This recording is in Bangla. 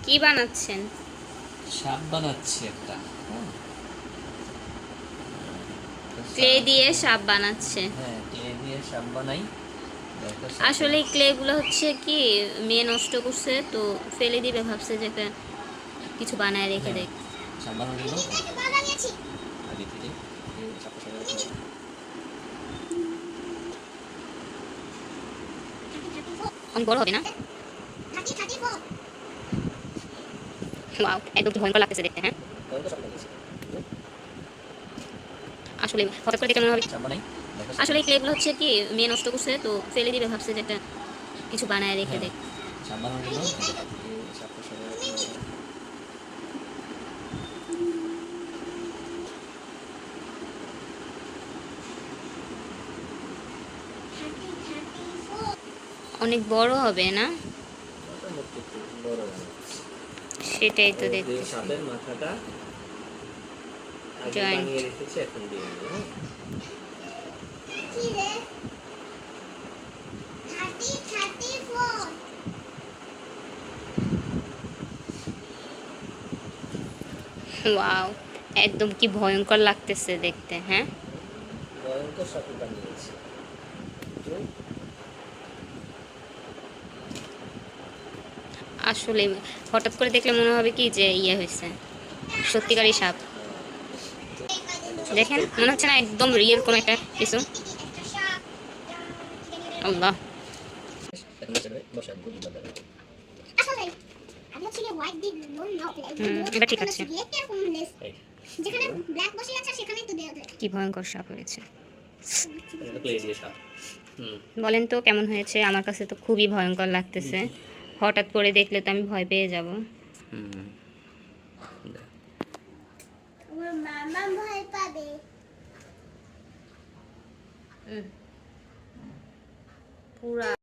কি বানাচ্ছেন? সাপ বানাচ্ছি একটা। ক্লে দিয়ে সাপ বানাচ্ছে। হ্যাঁ, ক্লে দিয়ে সাপ বানাই। আসলে ক্লেগুলো হচ্ছে কি মেয়ে নষ্ট করছে, তো ফেলে দিবে, ভাবছে যে একটা কিছু বানায় রেখে দেয়। সাপ বানানোর জন্য আগে থেকে সাপটা সবাই অনেক বড় হবে না? ওয়াও, একদম কি ভয়ঙ্কর লাগতেছে দেখতে। হ্যাঁ, আসলে হঠাৎ করে দেখে মনে হবে। সাপ বানাই। আসলে এই ক্লেগুলো হচ্ছে কি মেয়ে নষ্ট করছে, তো ফেলে দিবে, ভাবছে যে একটা কিছু বানায় রেখে দেয়। সাপ বানানোর জন্য সাপটা সবাই অনেক বড় হবে না? মোটামুটি একটু বড় সেটাই তো দেখতেছি। সাপের মাথাটা আগে জয়েন্ট। বানিয়ে রেখেছি, এখন দিয়ে দেবো। ওয়াও, একদম কি ভয়ঙ্কর লাগতেছে দেখতে। হ্যাঁ, ভয়ঙ্কর সাপ বানিয়েছি। আসলে হঠাৎ করে দেখলে মনে হবে কি যে ইয়ে হয়েছে, সত্যিকারই সাপ। দেখেন, মনে হচ্ছে না একদম রিয়েল কোনো একটা কিছু। আল্লাহ, এটা ঠিক আছে। কি ভয়ঙ্কর সাপ হয়েছে। বলেন তো কেমন হয়েছে? আমার কাছে তো খুবই ভয়ঙ্কর লাগতেছে। হঠাৎ করে দেখলে তো আমি ভয় পেয়ে যাব। মামা ভয় পাবে। পুরা